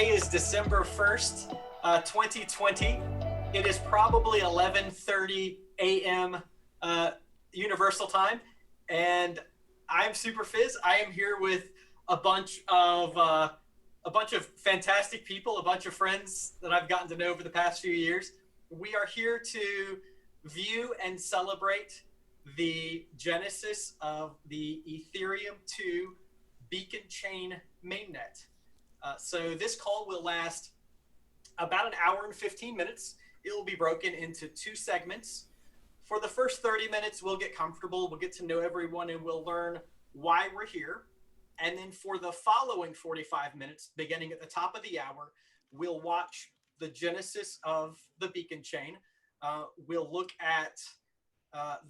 Today is December 1st, 2020. It is probably 11:30 a.m. Universal Time, and I'm Super Fizz. I am here with a bunch of fantastic people, a bunch of friends that I've gotten to know over the past few years. We are here to view and celebrate the genesis of the Ethereum 2 beacon chain mainnet. So this call will last about an hour and 15 minutes. It will be broken into two segments. For the first 30 minutes, we'll get comfortable, we'll get to know everyone, and we'll learn why we're here. And then for the following 45 minutes, beginning at the top of the hour, we'll watch the genesis of the beacon chain. We'll look at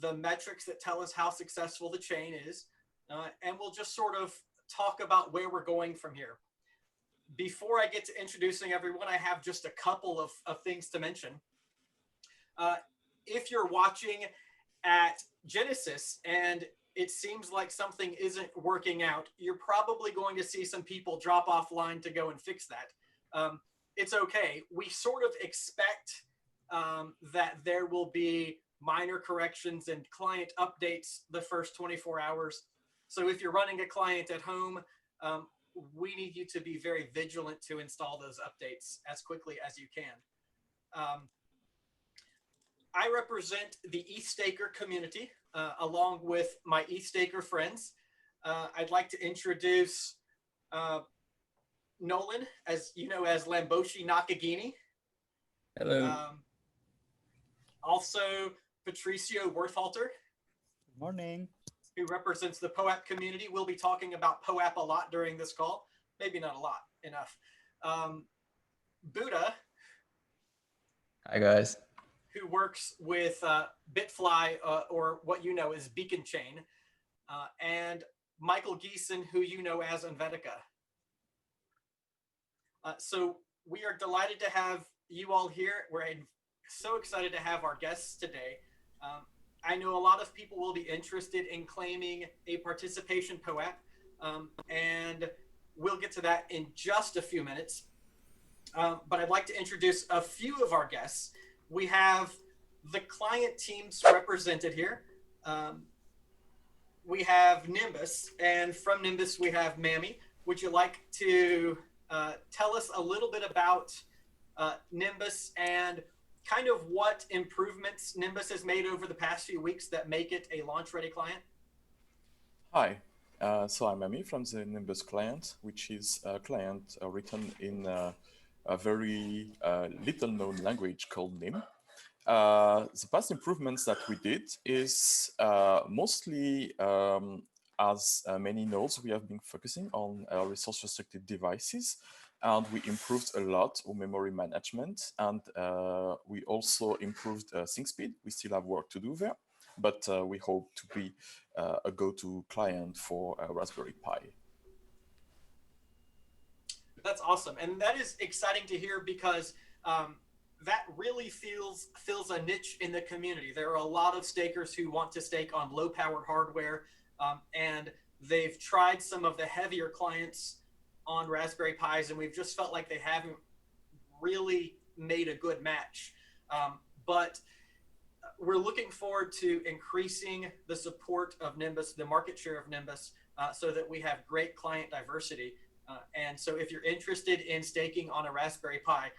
the metrics that tell us how successful the chain is, and we'll just sort of talk about where we're going from here. Before I get to introducing everyone, I have just a couple of things to mention. If you're watching at Genesis and it seems like something isn't working out, you're probably going to see some people drop offline to go and fix that. It's okay. We sort of expect that there will be minor corrections and client updates the first 24 hours. So if you're running a client at home, we need you to be very vigilant to install those updates as quickly as you can. I represent the ETHStaker community along with my ETHStaker friends. I'd like to introduce Nolan, as you know, as Lamboshi Nakagini. Hello. Also, Patricio Werthalter. Good morning. Who represents the POAP community. We'll be talking about POAP a lot during this call. Maybe not a lot, enough. Buddha. Hi, guys. Who works with Bitfly, or what you know as Beacon Chain. And Michael Geeson, who you know as Envetica. So we are delighted to have you all here. We're so excited to have our guests today. I know a lot of people will be interested in claiming a participation POAP, and we'll get to that in just a few minutes. But I'd like to introduce a few of our guests. We have the client teams represented here. We have Nimbus, and from Nimbus we have Mammy. Would you like to tell us a little bit about Nimbus and kind of what improvements Nimbus has made over the past few weeks that make it a launch-ready client? Hi, so I'm Mammy from the Nimbus client, which is a client written in a very little-known language called Nim. The past improvements that we did is mostly, as many nodes, we have been focusing on resource-restricted devices. And we improved a lot of memory management, and we also improved sync speed. We still have work to do there, but we hope to be a go-to client for Raspberry Pi. That's awesome, and that is exciting to hear because that really fills a niche in the community. There are a lot of stakers who want to stake on low-powered hardware, and they've tried some of the heavier clients on Raspberry Pis, and we've just felt like they haven't really made a good match. But we're looking forward to increasing the support of Nimbus, the market share of Nimbus, so that we have great client diversity. And so if you're interested in staking on a Raspberry Pi,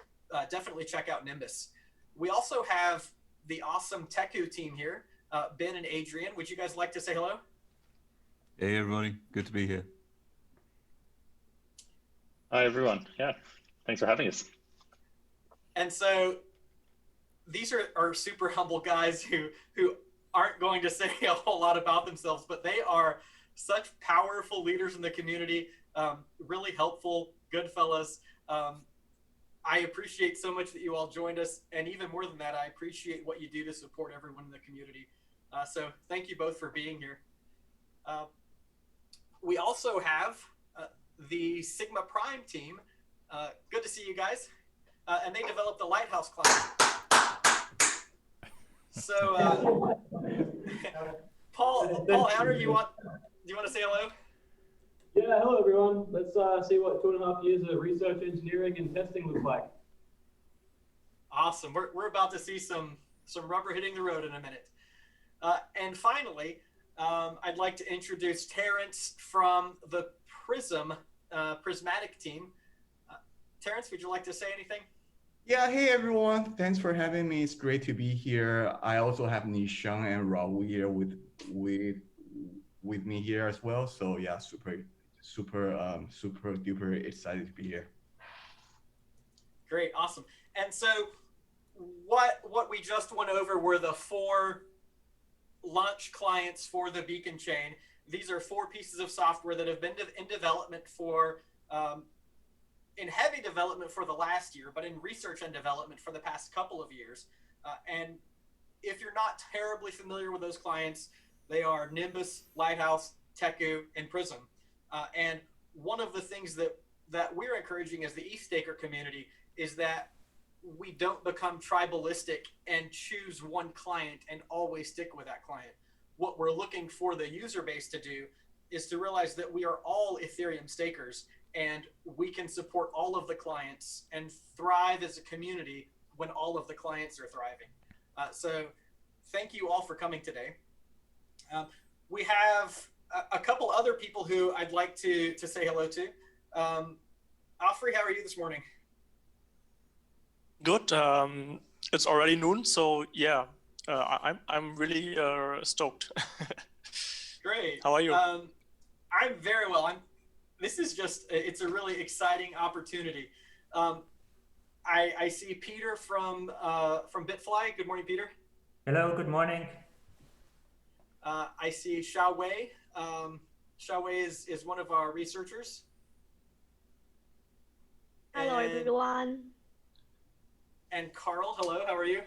definitely check out Nimbus. We also have the awesome Teku team here, Ben and Adrian. Would you guys like to say hello? Hey, everybody. Good to be here. Hi, everyone. Yeah, thanks for having us. And so these are super humble guys who aren't going to say a whole lot about themselves, but they are such powerful leaders in the community, really helpful, good fellas. I appreciate so much that you all joined us, and even more than that, I appreciate what you do to support everyone in the community. So thank you both for being here. We also have the Sigma Prime team. Good to see you guys. And they developed the Lighthouse client. So, Paul Outer, do you want to say hello? Yeah, hello everyone. Let's see what 2.5 years of research, engineering, and testing look like. Awesome. We're about to see some rubber hitting the road in a minute. And finally, I'd like to introduce Terrence from the Prismatic team. Terrence, would you like to say anything? Yeah, hey everyone. Thanks for having me. It's great to be here. I also have Nishan and Raul here with me here as well. So yeah, super duper excited to be here. Great, awesome. And so what we just went over were the 4 launch clients for the Beacon chain. These are 4 pieces of software that have been in development for in heavy development for the last year, but in research and development for the past couple of years. And if you're not terribly familiar with those clients, they are Nimbus, Lighthouse, Teku, and Prism. And one of the things that we're encouraging as the ETHStaker community is that we don't become tribalistic and choose one client and always stick with that client. What we're looking for the user base to do is to realize that we are all Ethereum stakers and we can support all of the clients and thrive as a community when all of the clients are thriving. So thank you all for coming today. We have a couple other people who I'd like to say hello to. Alfred, how are you this morning? Good. It's already noon, so yeah, I'm really stoked. Great. How are you? I'm very well. This is just, it's a really exciting opportunity. I see Peter from Bitfly. Good morning, Peter. Hello, good morning. I see Xiao Wei. Xiao Wei is one of our researchers. Hello, everyone. And Carl, hello, how are you?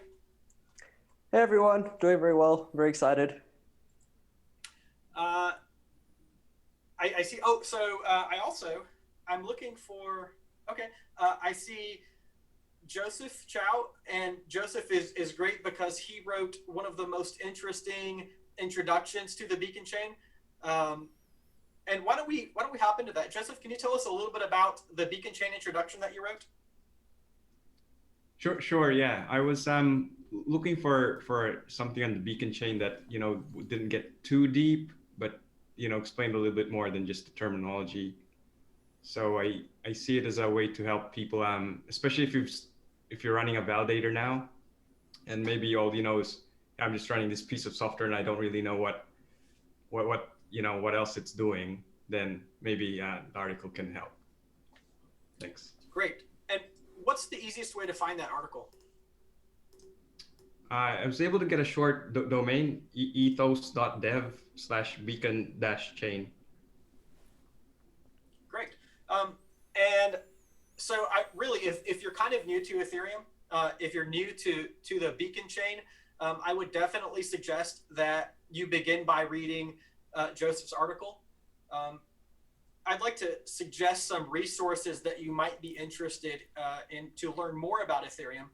Hey everyone, doing very well, very excited. I see, I'm looking for, okay, I see Joseph Chow, and Joseph is great because he wrote one of the most interesting introductions to the Beacon chain. And why don't we hop into that? Joseph, can you tell us a little bit about the Beacon chain introduction that you wrote? Sure. Yeah, I was looking for something on the Beacon chain that didn't get too deep, but explained a little bit more than just the terminology. So I see it as a way to help people, especially if you're running a validator now, and maybe all is I'm just running this piece of software and I don't really know what else it's doing. Then maybe the article can help. Thanks. Great. And what's the easiest way to find that article? I was able to get a short domain, ethos.dev/beacon-chain. Great. And so if you're kind of new to Ethereum, if you're new to the Beacon chain, I would definitely suggest that you begin by reading Joseph's article. I'd like to suggest some resources that you might be interested in to learn more about Ethereum.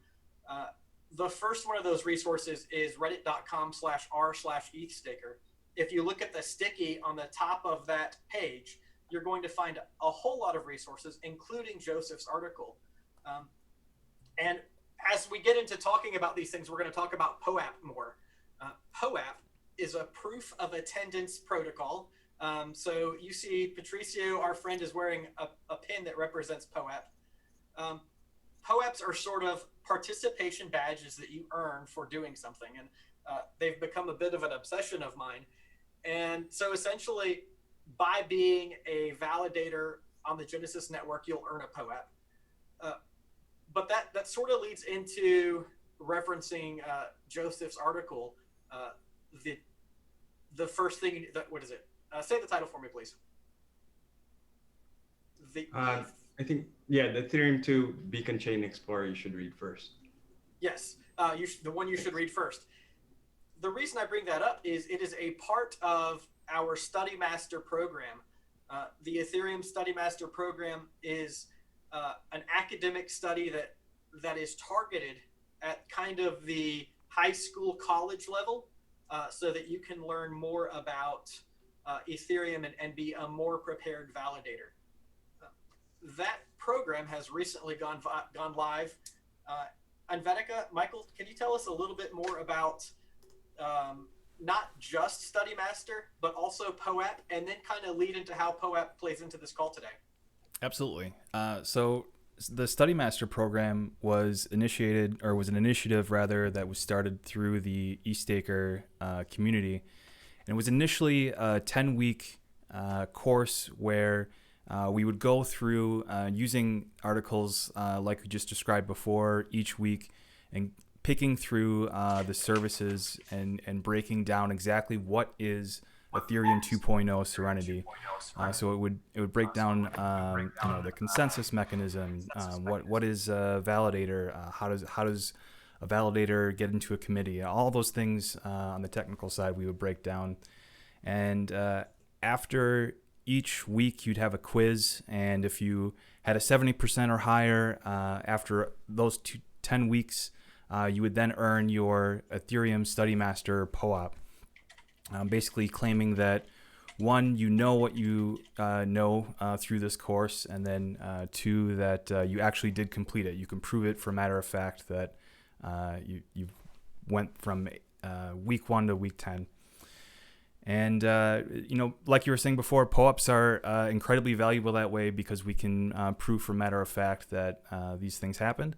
The first one of those resources is reddit.com/r/ETHStaker. If you look at the sticky on the top of that page, you're going to find a whole lot of resources, including Joseph's article. And as we get into talking about these things, we're going to talk about POAP more. POAP is a proof of attendance protocol. So you see Patricio, our friend, is wearing a pin that represents POAP. POAPs are sort of participation badges that you earn for doing something, and they've become a bit of an obsession of mine. And so essentially, by being a validator on the Genesis network, you'll earn a POAP. But that sort of leads into referencing Joseph's article. The first thing what is it? Say the title for me, please. I think, yeah, the Ethereum 2 Beacon Chain Explorer you should read first. Yes, the one you should read first. The reason I bring that up is it is a part of our Study Master program. The Ethereum Study Master program is an academic study that is targeted at kind of the high school, college level, so that you can learn more about Ethereum and be a more prepared validator. That program has recently gone live. Anvetica, Michael, can you tell us a little bit more about not just Study Master, but also POAP, and then kind of lead into how POAP plays into this call today? Absolutely. So the Study Master program was initiated, or was an initiative rather, that was started through the ETHStaker community. And it was initially a 10-week course where we would go through using articles like we just described before each week, and picking through the services and breaking down exactly what is Ethereum 2.0 Serenity. So it would break down the consensus mechanism, what is a validator, how does a validator get into a committee, all those things on the technical side we would break down. And after each week you'd have a quiz, and if you had a 70% or higher after those 10 weeks, you would then earn your Ethereum Study Master POAP, basically claiming that, one, you know what you know through this course, and then two, that you actually did complete it. You can prove it for matter of fact that you went from week 1 to week 10. And, like you were saying before, POAPs are incredibly valuable that way, because we can prove for matter of fact that these things happened.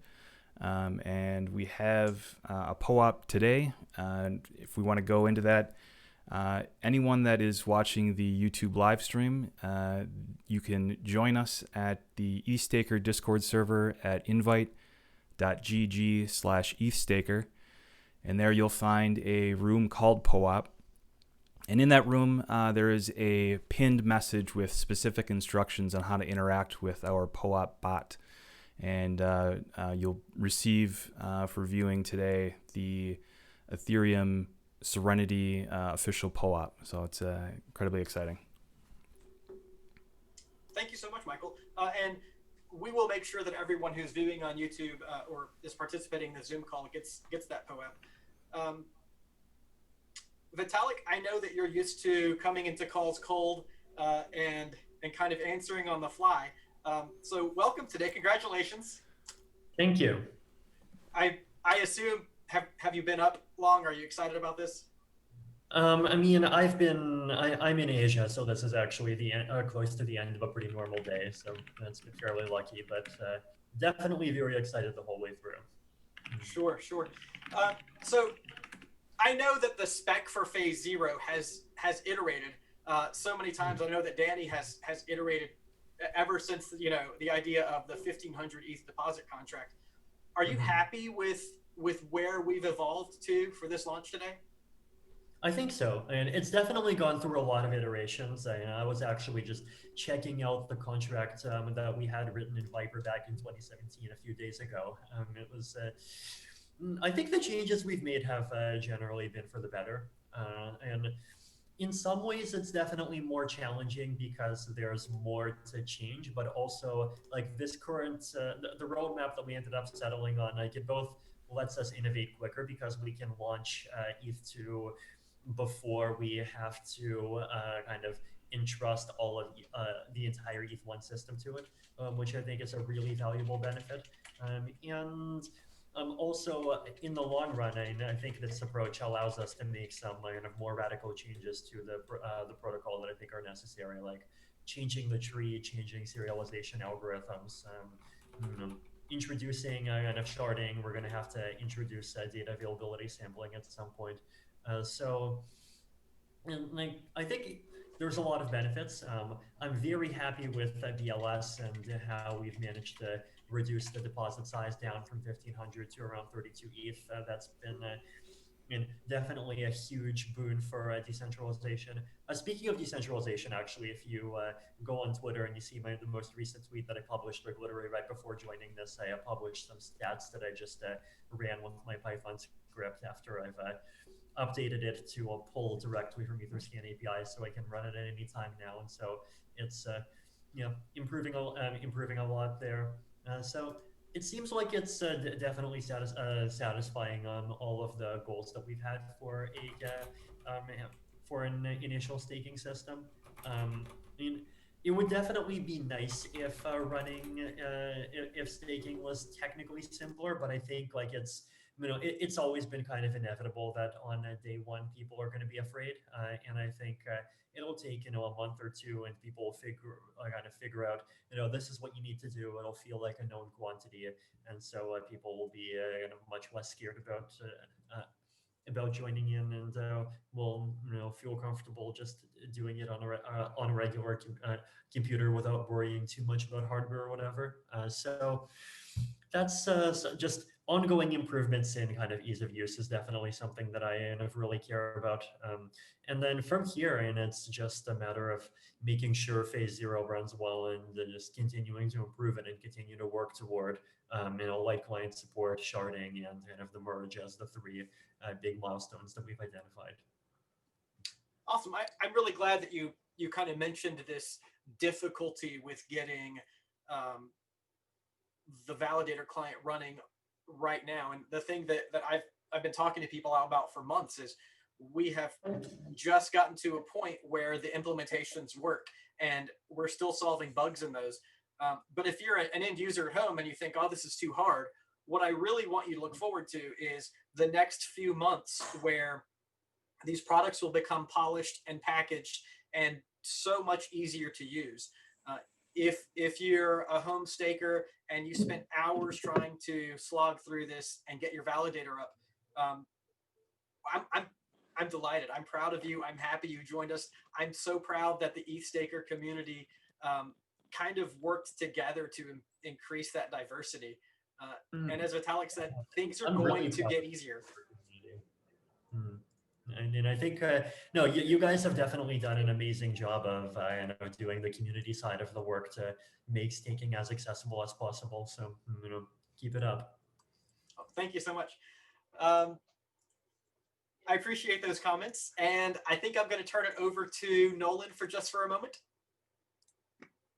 And we have a POAP today. If we want to go into that, anyone that is watching the YouTube live stream, you can join us at the ETHStaker Discord server at invite.gg/ETHStaker. And there you'll find a room called POAP. And in that room, there is a pinned message with specific instructions on how to interact with our POAP bot. And you'll receive for viewing today the Ethereum Serenity official POAP. So it's incredibly exciting. Thank you so much, Michael. And we will make sure that everyone who's viewing on YouTube or is participating in the Zoom call gets that POAP. Vitalik, I know that you're used to coming into calls cold and kind of answering on the fly. So welcome today. Congratulations. Thank you. I assume, have you been up long? Are you excited about this? I mean, I'm in Asia, so this is actually the close to the end of a pretty normal day. So that's been fairly lucky, but definitely very excited the whole way through. Sure. So I know that the spec for phase 0 has iterated so many times. I know that Danny has iterated ever since, the idea of the 1500 ETH deposit contract. Are you happy with where we've evolved to for this launch today? I think so, and it's definitely gone through a lot of iterations. I was actually just checking out the contract that we had written in Viper back in 2017 a few days ago. It was, I think the changes we've made have generally been for the better, and in some ways it's definitely more challenging because there's more to change, but also like this current, the roadmap that we ended up settling on, like it both lets us innovate quicker because we can launch ETH2 before we have to kind of entrust all of the entire ETH1 system to it, which I think is a really valuable benefit. And also, in the long run, I think this approach allows us to make some kind of more radical changes to the protocol that I think are necessary, like changing the tree, changing serialization algorithms, introducing kind of sharding. We're going to have to introduce data availability sampling at some point. And I think there's a lot of benefits. I'm very happy with BLS and how we've managed to reduce the deposit size down from 1,500 to around 32 ETH. That's been definitely a huge boon for decentralization. Speaking of decentralization, actually, if you go on Twitter and you see the most recent tweet that I published, like literally right before joining this, I published some stats that I just ran with my Python script after I've updated it to pull directly from Etherscan API, so I can run it at any time now. And so it's improving a lot there. So it seems like it's definitely satisfying all of the goals that we've had for for an initial staking system. I mean, it would definitely be nice if if staking was technically simpler, but I think like it's always been kind of inevitable that on day one people are going to be afraid, and I think it'll take a month or two, and people will figure out this is what you need to do. It'll feel like a known quantity, and so people will be much less scared about joining in, and will feel comfortable just doing it on a regular computer without worrying too much about hardware or whatever. So that's just ongoing improvements in kind of ease of use is definitely something that I really care about. And then from here, and it's just a matter of making sure phase 0 runs well and just continuing to improve it and continue to work toward light client support, sharding, and kind of the merge as the three big milestones that we've identified. Awesome. I'm really glad that you kind of mentioned this difficulty with getting the validator client running right now. And the thing that I've been talking to people about for months is we have just gotten to a point where the implementations work, and we're still solving bugs in those. But if you're an end user at home and you think, oh, this is too hard, what I really want you to look forward to is the next few months where these products will become polished and packaged and so much easier to use. If you're a home staker and you spent hours trying to slog through this and get your validator up, I'm delighted. I'm proud of you. I'm happy you joined us. I'm so proud that the ETHStaker community kind of worked together to increase that diversity. And as Vitalik said, things are going to get easier. And I think, no, you guys have definitely done an amazing job of doing the community side of the work to make staking as accessible as possible. So, keep it up. Oh, thank you so much. I appreciate those comments. And I think I'm going to turn it over to Nolan for a moment.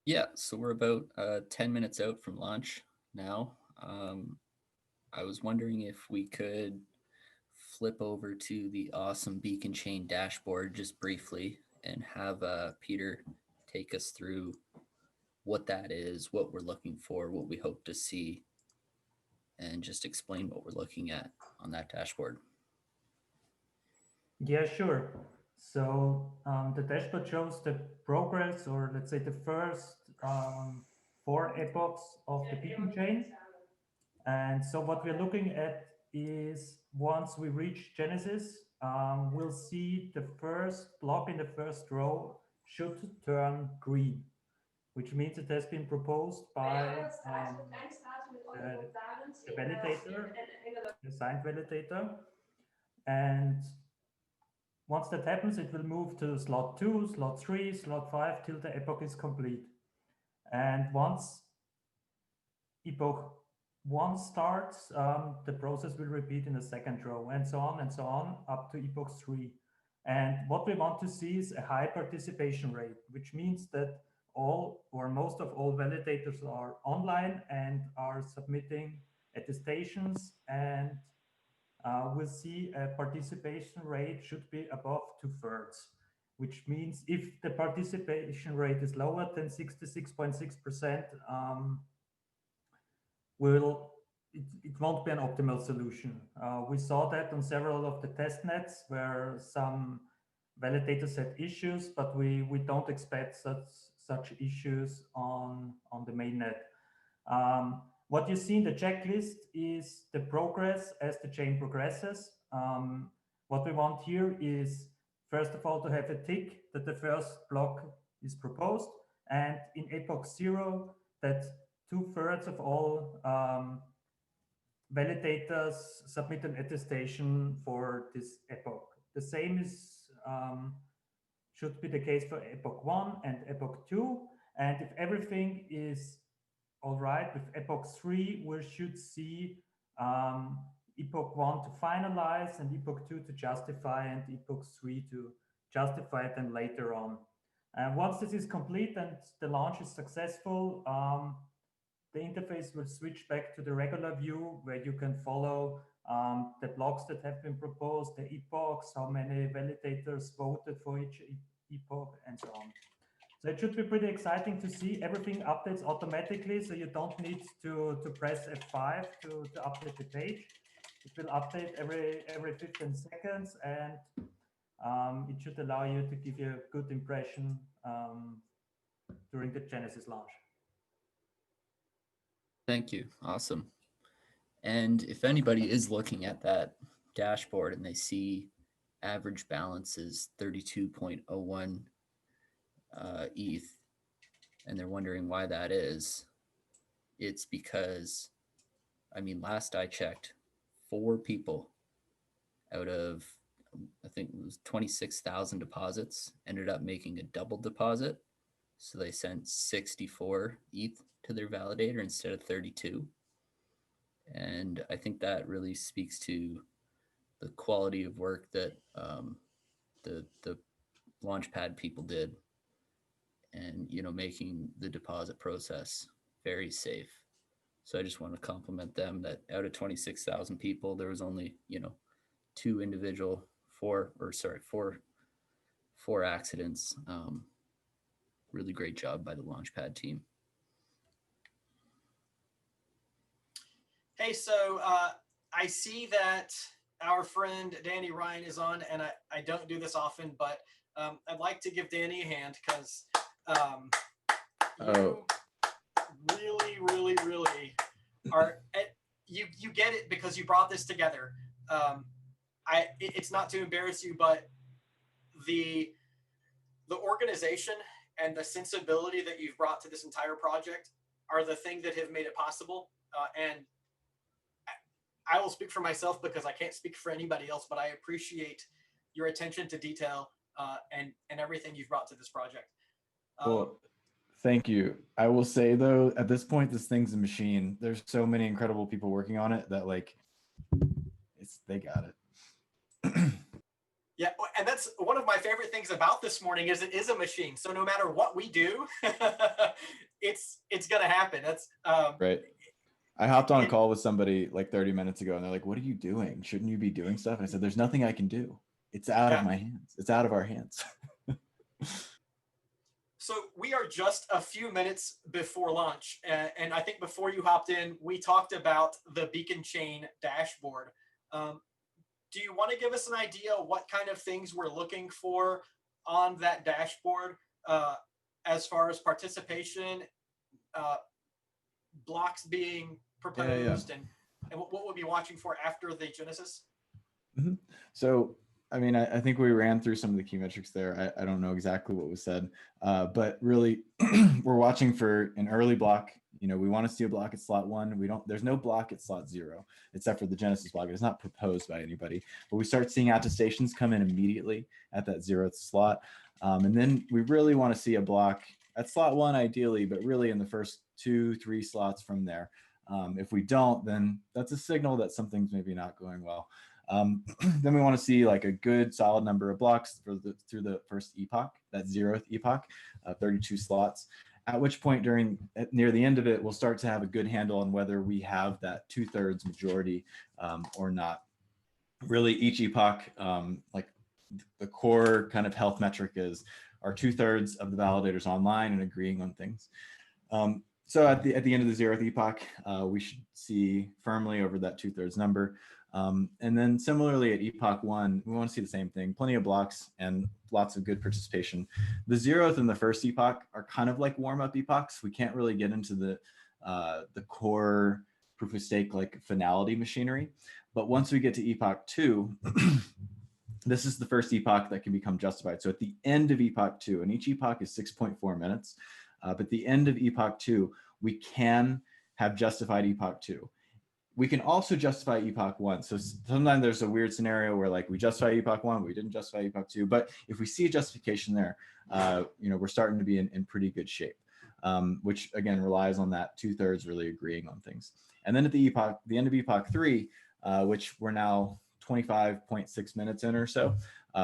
Yeah, so we're about 10 minutes out from launch now. I was wondering if we could flip over to the awesome Beacon Chain dashboard just briefly and have Peter take us through what that is, what we're looking for, what we hope to see, and just explain what we're looking at on that dashboard. Yeah, sure. So the dashboard shows the progress, or let's say the first 4 epochs of the Beacon Chain. And so what we're looking at is once we reach Genesis, we'll see the first block in the first row should turn green, which means it has been proposed by the validator, the signed validator. And once that happens, it will move to slot 2, slot 3, slot 5 till the epoch is complete. And once epoch 1 starts, the process will repeat in the second row, and so on up to epoch 3. And what we want to see is a high participation rate, which means that all or most of all validators are online and are submitting attestations, and we'll see a participation rate should be above 2/3, which means if the participation rate is lower than 66.6%, it won't be an optimal solution. We saw that on several of the test nets where some validators had issues, but we don't expect such issues on the mainnet. What you see in the checklist is the progress as the chain progresses. What we want here is, first of all, to have a tick that the first block is proposed, and in epoch 0, that 2/3 of all validators submit an attestation for this epoch. The same should be the case for epoch 1 and epoch 2. And if everything is all right with epoch 3, we should see epoch 1 to finalize and epoch 2 to justify and epoch 3 to justify them later on. And once this is complete and the launch is successful, the interface will switch back to the regular view where you can follow the blocks that have been proposed, the epochs, how many validators voted for each epoch, and so on. So it should be pretty exciting to see. Everything updates automatically, so you don't need to press F5 to update the page. It will update every 15 seconds, and it should allow you to give you a good impression during the Genesis launch. Thank you. Awesome. And if anybody is looking at that dashboard and they see average balance is 32.01 ETH, and they're wondering why that is, it's because, I mean, last I checked, 4 people out of, I think it was 26,000 deposits ended up making a double deposit. So they sent 64 ETH to their validator instead of 32. And I think that really speaks to the quality of work that the Launchpad people did, and making the deposit process very safe. So I just want to compliment them that out of 26,000 people, there was only 4 accidents. Really great job by the Launchpad team. Hey, so I see that our friend Danny Ryan is on, and I don't do this often, but I'd like to give Danny a hand because you really are. You get it because you brought this together. It's not to embarrass you, but the organization and the sensibility that you've brought to this entire project are the thing that have made it possible. And I will speak for myself because I can't speak for anybody else, but I appreciate your attention to detail and everything you've brought to this project. Well, thank you. I will say though, at this point, this thing's a machine. There's so many incredible people working on it that they got it. Yeah, and that's one of my favorite things about this morning is it is a machine. So no matter what we do, it's gonna happen. That's right. I hopped on a call with somebody like 30 minutes ago, and they're like, "What are you doing? Shouldn't you be doing stuff?" And I said, "There's nothing I can do. It's out of my hands. It's out of our hands." So we are just a few minutes before launch, and I think before you hopped in, we talked about the Beacon Chain dashboard. Do you want to give us an idea what kind of things we're looking for on that dashboard as far as participation, blocks being proposed, and what we'll be watching for after the Genesis? Mm-hmm. So, I mean, I think we ran through some of the key metrics there. I don't know exactly what was said, but really we're watching for an early block. We want to see a block at slot 1. There's no block at slot 0, except for the Genesis block. It's not proposed by anybody, but we start seeing attestations come in immediately at that 0th slot. And then we really want to see a block at slot 1 ideally, but really in the first 2-3 slots from there. If we don't, then that's a signal that something's maybe not going well. Then we want to see like a good solid number of blocks through the first epoch, that 0th epoch, 32 slots. At which point near the end of it, we'll start to have a good handle on whether we have that 2/3 majority or not. Really, each epoch, like the core kind of health metric is, are 2/3 of the validators online and agreeing on things. So at the end of the 0th epoch, we should see firmly over that 2/3 number. And then similarly at epoch 1, we want to see the same thing, plenty of blocks and lots of good participation. The 0th and the first epoch are kind of like warm-up epochs. We can't really get into the core proof of stake like finality machinery. But once we get to epoch 2, this is the first epoch that can become justified. So at the end of epoch 2, and each epoch is 6.4 minutes, but at the end of epoch 2, we can have justified epoch 2. We can also justify epoch 1. So sometimes there's a weird scenario where like we justify epoch 1, we didn't justify epoch 2. But if we see a justification there, we're starting to be in pretty good shape, which again relies on that 2/3 really agreeing on things. And then at the end of epoch 3, which we're now 25.6 minutes in or so,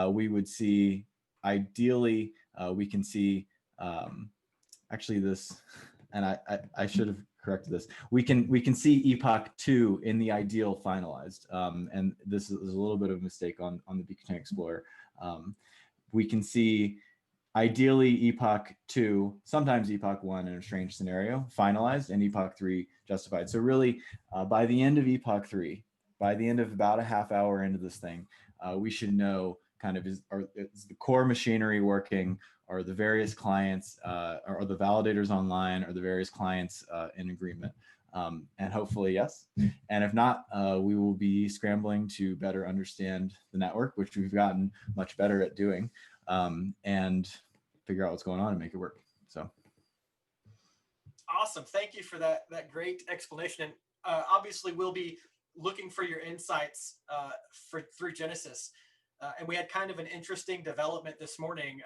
we would see ideally we can see actually this, and I should have corrected this. We can see Epoch 2 in the ideal finalized, and this is a little bit of a mistake on the Beacon Chain Explorer. We can see ideally Epoch 2, sometimes Epoch 1 in a strange scenario, finalized, and Epoch 3 justified. So really, by the end of Epoch 3, by the end of about a half hour into this thing, we should know kind of is the core machinery working, are the various clients, are the validators online, are the various clients in agreement? And hopefully yes. And if not, we will be scrambling to better understand the network, which we've gotten much better at doing, and figure out what's going on and make it work. So awesome. Thank you for that great explanation. And obviously we'll be looking for your insights through Genesis. And we had kind of an interesting development this morning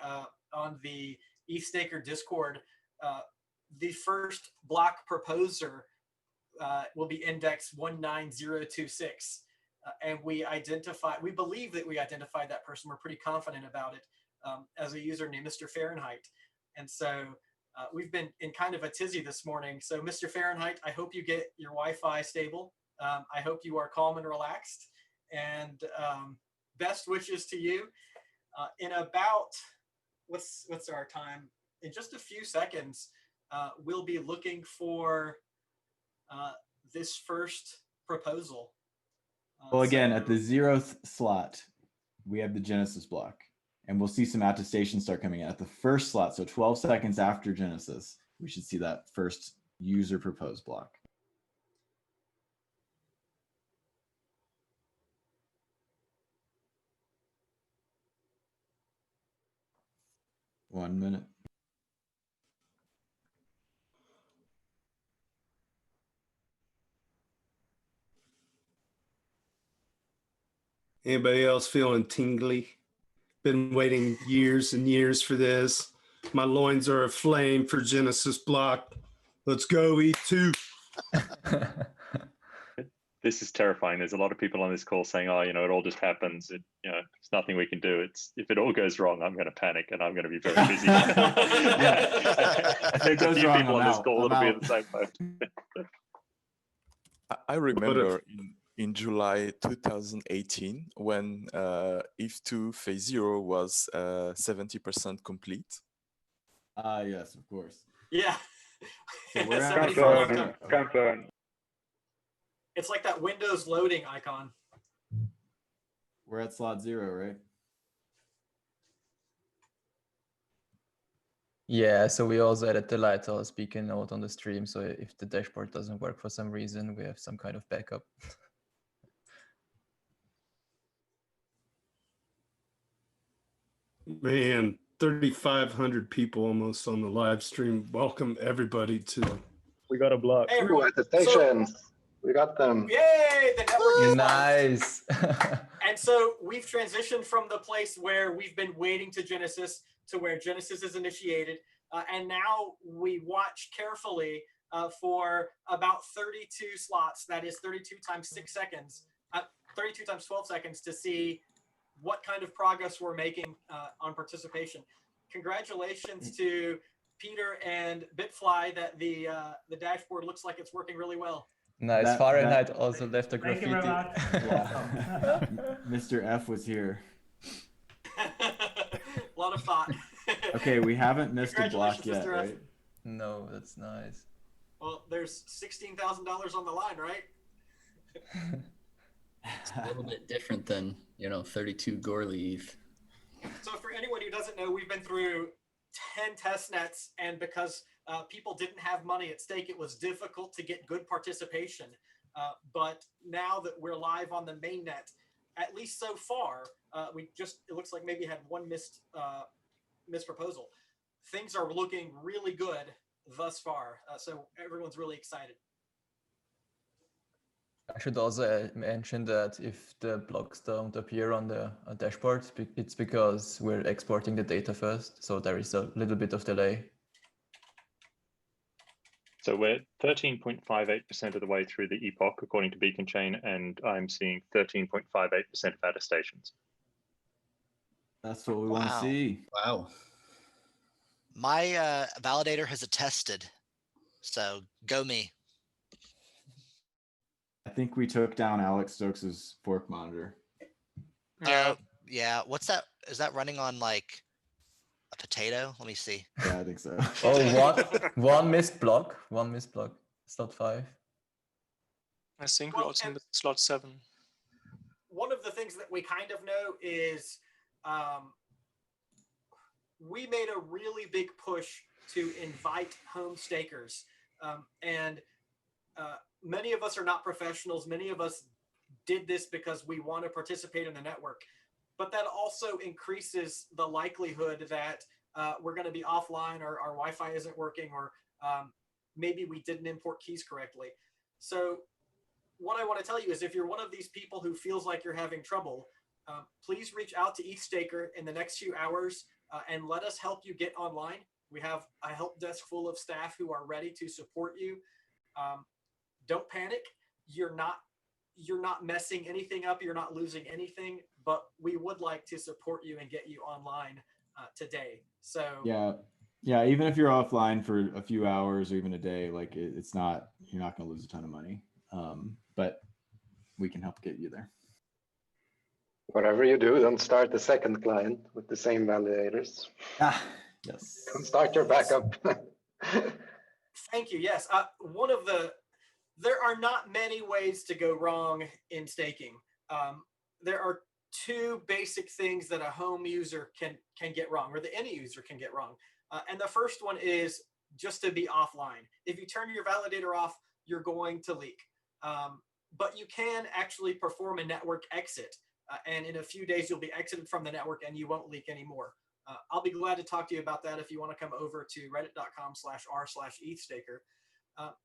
on the ETHStaker Discord. The first block proposer will be index 19026. And we believe that we identified that person. We're pretty confident about it as a username, Mr. Fahrenheit. And so we've been in kind of a tizzy this morning. So Mr. Fahrenheit, I hope you get your Wi-Fi stable. I hope you are calm and relaxed. And best wishes to you. In about, what's our time? In just a few seconds, we'll be looking for this first proposal. Well, again, at the 0th slot, we have the Genesis block, and we'll see some attestations start coming in at the first slot. So 12 seconds after Genesis, we should see that first user proposed block. One minute. Anybody else feeling tingly? Been waiting years and years for this. My loins are aflame for Genesis block. Let's go E2. This is terrifying. There's a lot of people on this call saying, "Oh, it all just happens. It's nothing we can do. If it all goes wrong, I'm going to panic and I'm going to be very busy." If it goes wrong, people on this call that'll be in the same boat. I remember in July 2018 when ETH2 phase 0 was 70% complete. Yes, of course. Yeah. So we're at confirm. It's like that Windows loading icon. We're at slot 0, right? Yeah, so we also added the Lighthouse beacon node on the stream, so if the dashboard doesn't work for some reason, we have some kind of backup. Man, 3,500 people almost on the live stream. Welcome everybody to. We got a block. Hey, everyone. At the station. We got them. Yay! The network is nice. And so we've transitioned from the place where we've been waiting to Genesis to where Genesis is initiated. And now we watch carefully for about 32 slots. That is 32 times 6 seconds, 32 times 12 seconds to see what kind of progress we're making on participation. Congratulations to Peter and Bitfly that the dashboard looks like it's working really well. Nice. Fahrenheit also left a graffiti. Thank you very much. Yeah. Mr. F was here. A lot of thought. Okay, we haven't missed a block yet, Mr. F. right? No, that's nice. Well, there's $16,000 on the line, right? It's a little bit different than 32 Gorley ETH. So for anyone who doesn't know, we've been through 10 test nets, and because people didn't have money at stake, it was difficult to get good participation. But now that we're live on the mainnet, at least so far, it looks like maybe had one missed proposal. Things are looking really good thus far. So everyone's really excited. I should also mention that if the blocks don't appear on the dashboard, it's because we're exporting the data first. So there is a little bit of delay. So we're 13.58% of the way through the epoch, according to Beacon Chain, and I'm seeing 13.58% of attestations. That's what we want to see. Wow. My validator has attested, so go me. think we took down Alex Stokes's fork monitor. Yeah. What's that? Is that running on like a potato? Let me see. Yeah, I think so. Oh, one missed block. One missed block. Slot 5. I think we're also in slot 7. One of the things that we kind of know is we made a really big push to invite home stakers. And many of us are not professionals. Many of us did this because we want to participate in the network. But that also increases the likelihood that we're going to be offline, or our Wi-Fi isn't working, or maybe we didn't import keys correctly. So what I want to tell you is, if you're one of these people who feels like you're having trouble, please reach out to ETHStaker in the next few hours and let us help you get online. We have a help desk full of staff who are ready to support you. Don't panic. You're not messing anything up. You're not losing anything, but we would like to support you and get you online today. So yeah, even if you're offline for a few hours or even a day, like it's not, you're not going to lose a ton of money. But we can help get you there. Whatever you do, don't start the second client with the same validators. Yes. Don't start your backup. Thank you. Yes. There are not many ways to go wrong in staking. There are two basic things that a home user can get wrong, or the any user can get wrong. And the first one is just to be offline. If you turn your validator off, you're going to leak. But you can actually perform a network exit. And in a few days, you'll be exited from the network and you won't leak anymore. I'll be glad to talk to you about that if you want to come over to reddit.com/r/ETHStaker.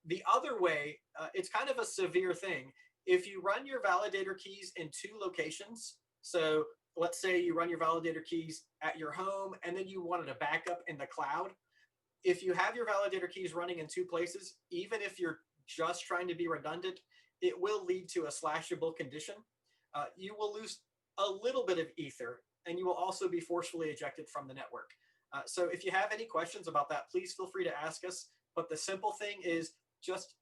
The other way, it's kind of a severe thing. If you run your validator keys in 2 locations, so let's say you run your validator keys at your home and then you wanted a backup in the cloud. If you have your validator keys running in 2 places, even if you're just trying to be redundant, it will lead to a slashable condition. You will lose a little bit of ether, and you will also be forcefully ejected from the network. So if you have any questions about that, please feel free to ask us. But the simple thing is just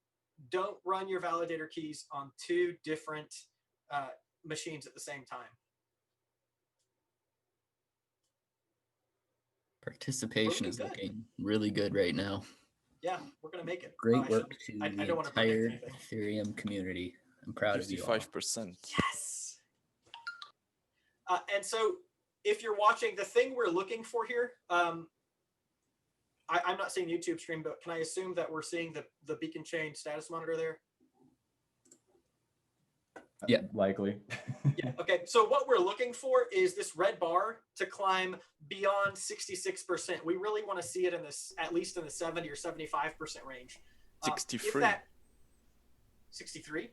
don't run your validator keys on 2 different machines at the same time. Participation is looking really good right now. Yeah, we're going to make it. Great work to I the don't want to entire predict anything. Ethereum community. I'm proud of you all. 55%. Yes. And so if you're watching, the thing we're looking for here, I'm not seeing YouTube stream, but can I assume that we're seeing the beacon chain status monitor there? Yeah, likely. Yeah. Okay. So what we're looking for is this red bar to climb beyond 66%. We really want to see it in this, at least in the 70 or 75% range. 63. 63?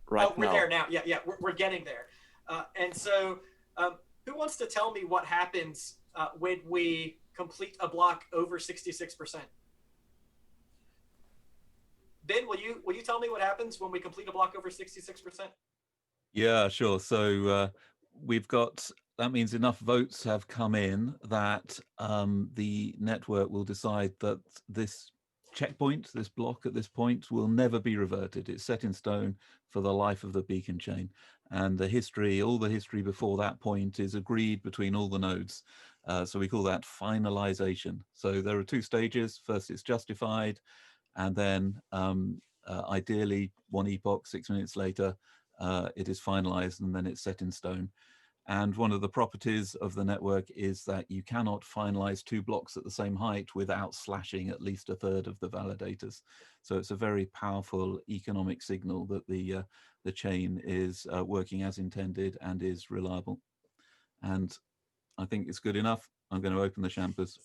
Right oh, we're now. there now. Yeah, we're getting there. And so who wants to tell me what happens when we complete a block over 66%? Ben, will you tell me what happens when we complete a block over 66%? Yeah, sure. So we've got, that means enough votes have come in that the network will decide that this checkpoint, this block at this point, will never be reverted. It's set in stone for the life of the beacon chain. And the history, all the history before that point is agreed between all the nodes. So we call that finalization. So there are 2 stages. First, it's justified. And then ideally 1 epoch, 6 minutes later, it is finalized and then it's set in stone. And one of the properties of the network is that you cannot finalize 2 blocks at the same height without slashing at least 1/3 of the validators. So it's a very powerful economic signal that the chain is working as intended and is reliable. And I think it's good enough. I'm going to open the champers.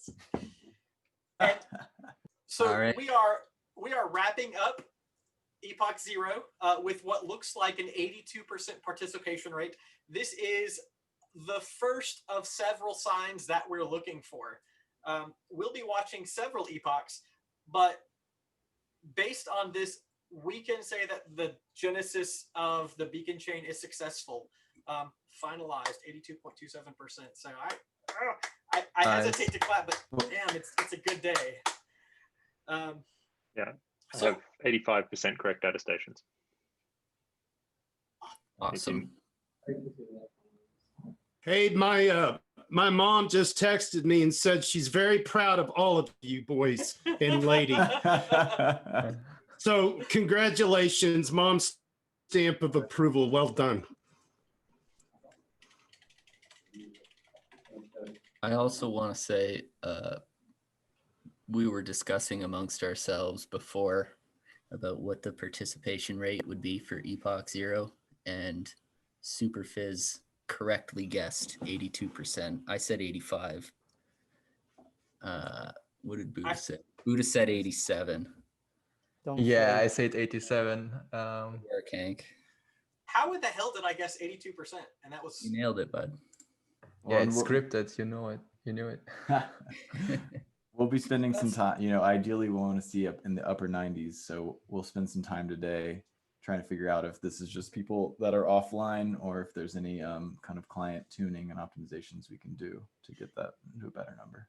So All right. we are wrapping up Epoch 0 with what looks like an 82% participation rate. This is the first of several signs that we're looking for. We'll be watching several epochs, but based on this, we can say that the genesis of the beacon chain is successful. Finalized 82.27%. So I hesitate to clap, but damn, it's a good day. Yeah, I have 85% correct data stations. Awesome. Hey, my mom just texted me and said she's very proud of all of you boys and lady. So congratulations, mom's stamp of approval. Well done. I also want to say we were discussing amongst ourselves before about what the participation rate would be for Epoch Zero, and Superfizz correctly guessed 82%. I said 85. What did Buddha say? Buddha said 87. Yeah, I said 87. Kank. How in the hell did I guess 82%? And that was... You nailed it, bud. Yeah, it's scripted. You know it. You knew it. We'll be spending some time, ideally we want to see up in the upper 90s. So we'll spend some time today trying to figure out if this is just people that are offline or if there's any kind of client tuning and optimizations we can do to get that into a better number.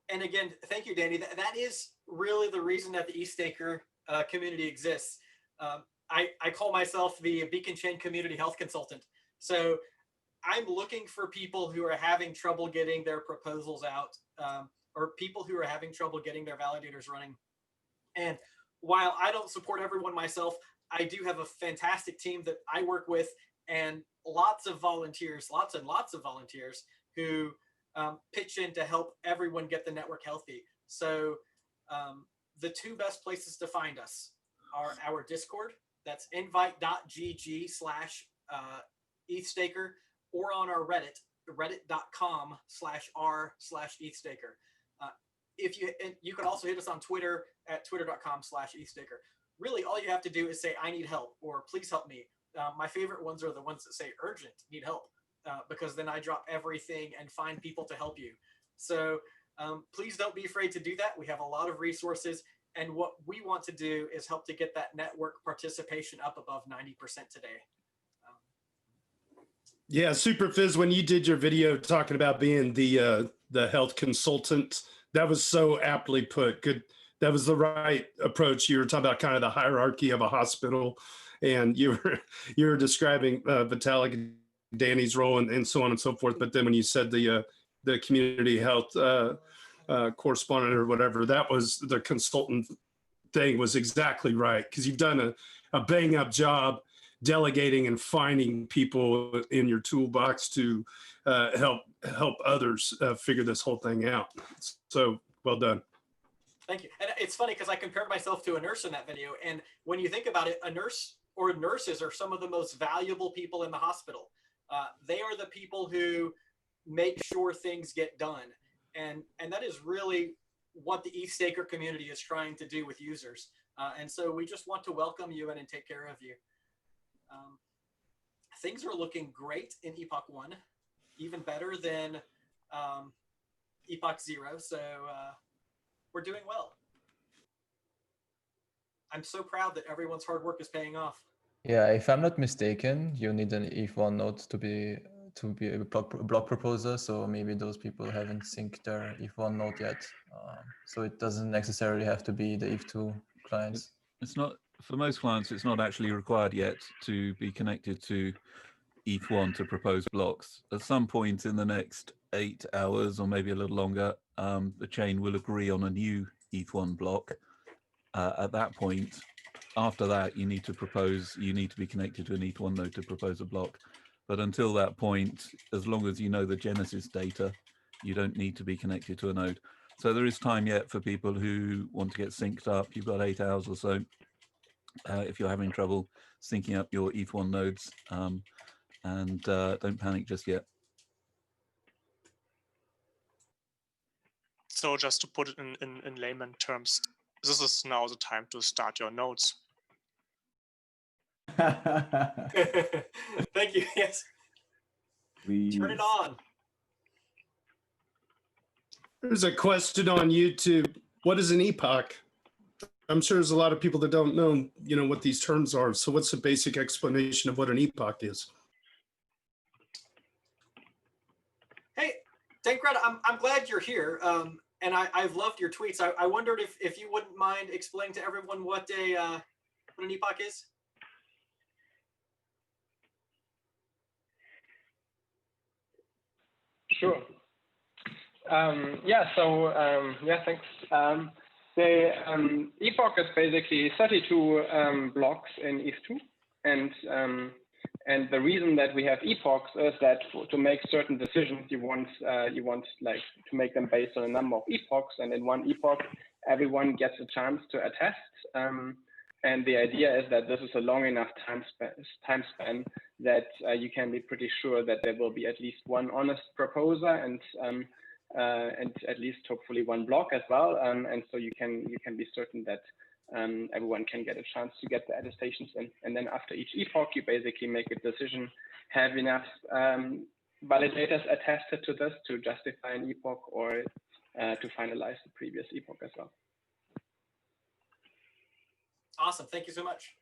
And again, thank you, Danny. That is really the reason that the ETHStaker community exists. I call myself the Beacon Chain Community Health Consultant. So I'm looking for people who are having trouble getting their proposals out, or people who are having trouble getting their validators running. And while I don't support everyone myself, I do have a fantastic team that I work with, and lots and lots of volunteers who pitch in to help everyone get the network healthy. So the two best places to find us are our Discord. That's invite.gg/ETHStaker, or on our Reddit, reddit.com/r/ETHStaker. You can also hit us on Twitter at twitter.com/ETHStaker. Really, all you have to do is say, I need help, or please help me. My favorite ones are the ones that say urgent, need help, because then I drop everything and find people to help you. So please don't be afraid to do that. We have a lot of resources, and what we want to do is help to get that network participation up above 90% today. Yeah, Superfizz, when you did your video talking about being the health consultant, that was so aptly put. Good, that was the right approach. You were talking about kind of the hierarchy of a hospital, and you were describing Vitalik, Danny's role, and so on and so forth. But then when you said the community health correspondent or whatever, that was the consultant thing was exactly right, because you've done a bang up job delegating and finding people in your toolbox to help others figure this whole thing out. So well done. Thank you. And it's funny because I compared myself to a nurse in that video. And when you think about it, a nurse or nurses are some of the most valuable people in the hospital. They are the people who make sure things get done. And that is really what the ETHStaker community is trying to do with users. And so we just want to welcome you in and take care of you. Things are looking great in Epoch 1, even better than Epoch 0. So we're doing well. I'm so proud that everyone's hard work is paying off. Yeah, if I'm not mistaken, you need an ETH1 node to be a block proposer. So maybe those people haven't synced their ETH1 node yet. So it doesn't necessarily have to be the ETH2 clients. It's not, for most clients, it's not actually required yet to be connected to ETH1 to propose blocks. At some point in the next 8 hours, or maybe a little longer, the chain will agree on a new ETH1 block. At that point, after that, you need to be connected to an ETH1 node to propose a block. But until that point, as long as you know the Genesis data, you don't need to be connected to a node. So there is time yet for people who want to get synced up. You've got 8 hours or so. If you're having trouble syncing up your ETH1 nodes, and don't panic just yet. So just to put it in layman terms, this is now the time to start your nodes. Thank you. Yes. Please. Turn it on. There's a question on YouTube. What is an epoch? I'm sure there's a lot of people that don't know, what these terms are. So what's the basic explanation of what an epoch is? Hey, Dankred, I'm glad you're here. And I've loved your tweets. I wondered if you wouldn't mind explaining to everyone what an epoch is. Sure. Yeah, thanks. The epoch is basically 32 blocks in ETH2, and the reason that we have epochs is that to make certain decisions, you want like to make them based on a number of epochs, and in one epoch, everyone gets a chance to attest. And the idea is that this is a long enough time span that you can be pretty sure that there will be at least one honest proposer and at least hopefully one block as well. And so you can be certain that everyone can get a chance to get the attestations in. And then after each epoch, you basically make a decision, have enough validators attested to this to justify an epoch or to finalize the previous epoch as well. Awesome. Thank you so much.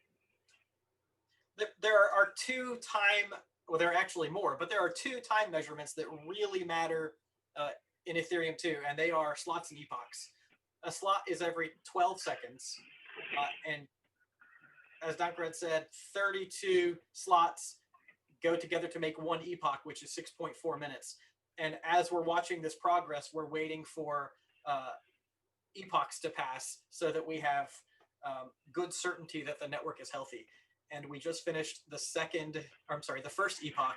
There are two time, well, there are actually more, but there are two time measurements that really matter in Ethereum 2, and they are slots and epochs. A slot is every 12 seconds. And as Dr. had said, 32 slots go together to make one epoch, which is 6.4 minutes. And as we're watching this progress, we're waiting for epochs to pass so that we have good certainty that the network is healthy. And we just finished the first epoch.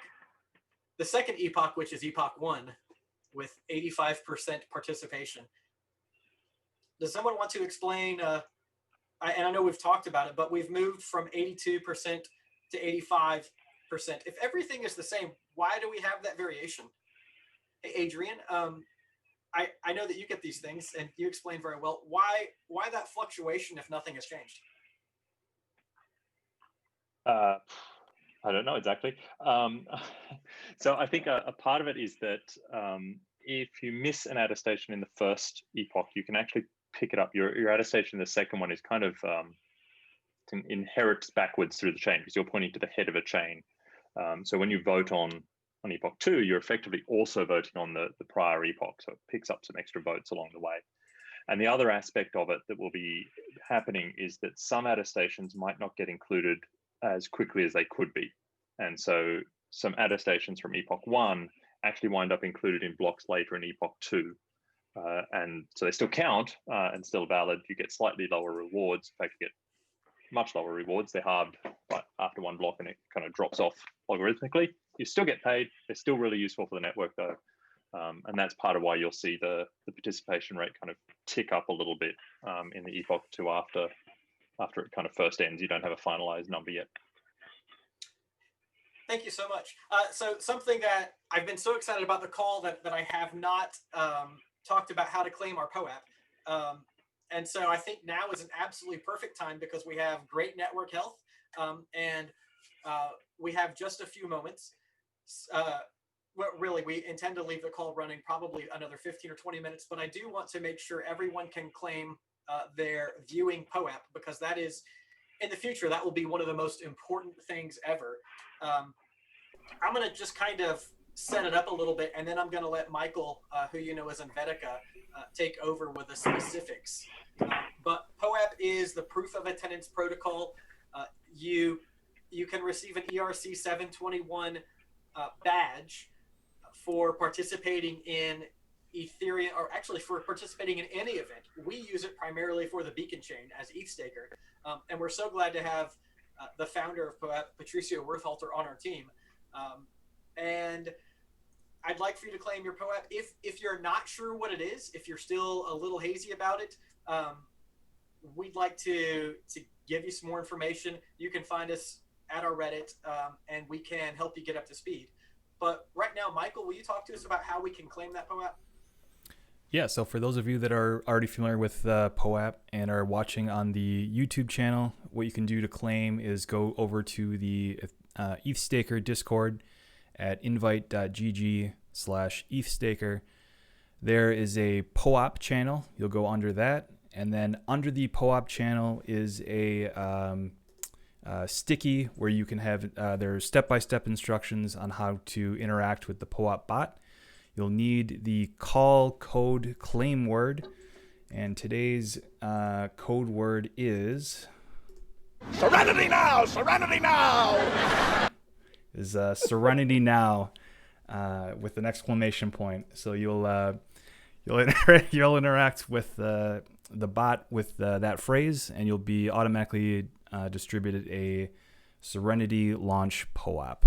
The second epoch, which is epoch 1, with 85% participation. Does someone want to explain, and I know we've talked about it, but we've moved from 82% to 85%. If everything is the same, why do we have that variation? Hey, Adrian, I know that you get these things and you explain very well. Why that fluctuation if nothing has changed? I don't know exactly. So I think a part of it is that if you miss an attestation in the first epoch, you can actually pick it up. Your attestation in the second one is kind of inherits backwards through the chain because you're pointing to the head of a chain. So when you vote on epoch 2, you're effectively also voting on the prior epoch. So it picks up some extra votes along the way. And the other aspect of it that will be happening is that some attestations might not get included as quickly as they could be. And so some attestations from epoch 1 actually wind up included in blocks later in epoch 2. And so they still count and still valid. You get slightly lower rewards. In fact, you get much lower rewards. They're halved after one block and it kind of drops off logarithmically. You still get paid. They're still really useful for the network though. And that's part of why you'll see the participation rate kind of tick up a little bit in the epoch 2 after it kind of first ends. You don't have a finalized number yet. Thank you so much. So something that I've been so excited about the call that I have not talked about how to claim our POAP. And so I think now is an absolutely perfect time because we have great network health and we have just a few moments. Well, really, we intend to leave the call running probably another 15 or 20 minutes, but I do want to make sure everyone can claim their viewing POAP because that is, in the future, that will be one of the most important things ever. I'm going to just kind of set it up a little bit, and then I'm going to let Michael, who you know is Envetica, take over with the specifics. But POAP is the proof of attendance protocol. You can receive an ERC 721 badge for participating in Ethereum, or actually for participating in any event. We use it primarily for the beacon chain as ETHStaker. And we're so glad to have the founder of POAP, Patricio Werthalter, on our team. And I'd like for you to claim your POAP. If you're not sure what it is, if you're still a little hazy about it, we'd like to give you some more information. You can find us at our Reddit, and we can help you get up to speed. But right now, Michael, will you talk to us about how we can claim that POAP? Yeah, so for those of you that are already familiar with POAP and are watching on the YouTube channel, what you can do to claim is go over to the ETHStaker Discord at invite.gg/ETHStaker. There is a POAP channel. You'll go under that. And then under the POAP channel is a sticky where you can have there's step-by-step instructions on how to interact with the POAP bot. You'll need the call code claim word, and today's code word is Serenity now! Serenity now! Serenity now. with an exclamation point. So you'll interact with the bot with that phrase, and you'll be automatically distributed a Serenity launch POAP.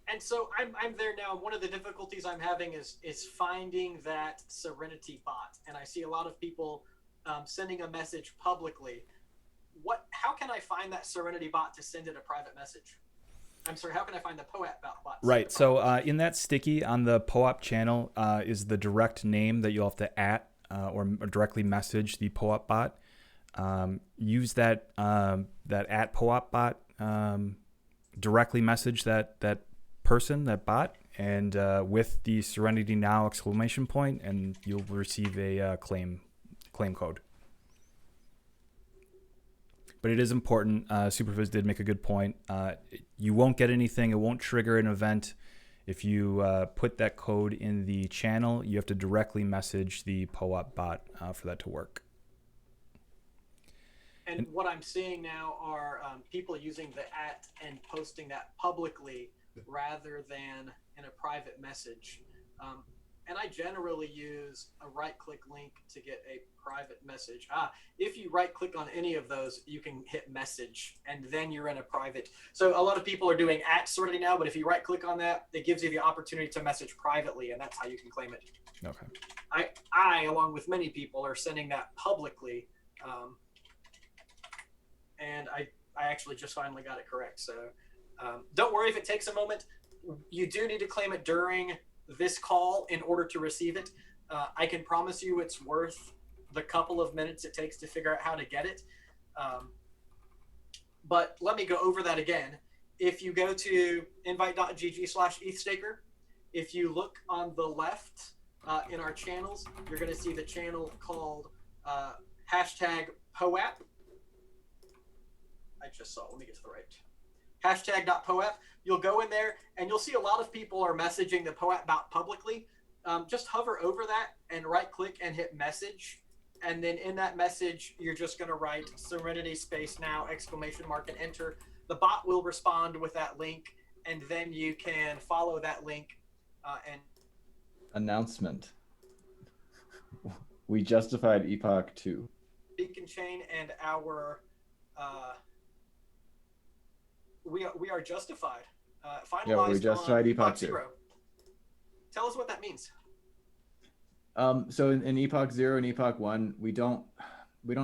And so I'm there now. One of the difficulties I'm having is finding that Serenity bot, and I see a lot of people sending a message publicly. How can I find that Serenity bot to send it a private message? I'm sorry, how can I find the POAP bot? Right. So in that sticky on the POAP channel is the direct name that you'll have to or directly message the POAP bot. Use that at POAP bot, directly message that person, that bot, and with the Serenity Now exclamation point, and you'll receive a claim code. But it is important. Superfizz did make a good point. You won't get anything. It won't trigger an event. If you put that code in the channel, you have to directly message the POAP bot for that to work. And what I'm seeing now are people using the @ and posting that publicly rather than in a private message. And I generally use a right-click link to get a private message. If you right-click on any of those, you can hit message, and then you're in a private. So a lot of people are doing @Serenity Now, but if you right-click on that, it gives you the opportunity to message privately, and that's how you can claim it. Okay. I along with many people, are sending that publicly, and I actually just finally got it correct. So don't worry if it takes a moment. You do need to claim it during this call in order to receive it. I can promise you it's worth the couple of minutes it takes to figure out how to get it. But let me go over that again. If you go to invite.gg/ETHStaker, if you look on the left in our channels, you're going to see the channel called #POAP. I just saw, let me get to the right. #.POAP. You'll go in there and you'll see a lot of people are messaging the POAP bot publicly. Just hover over that and right click and hit message. And then in that message, you're just going to write Serenity space now exclamation mark and enter. The bot will respond with that link, and then you can follow that link and Announcement. We justified Epoch 2. Beacon Chain and our we are justified. Finalized Yeah, we justified on Epoch 2. 2. Tell us what that means. So in Epoch 0 and Epoch 1, we don't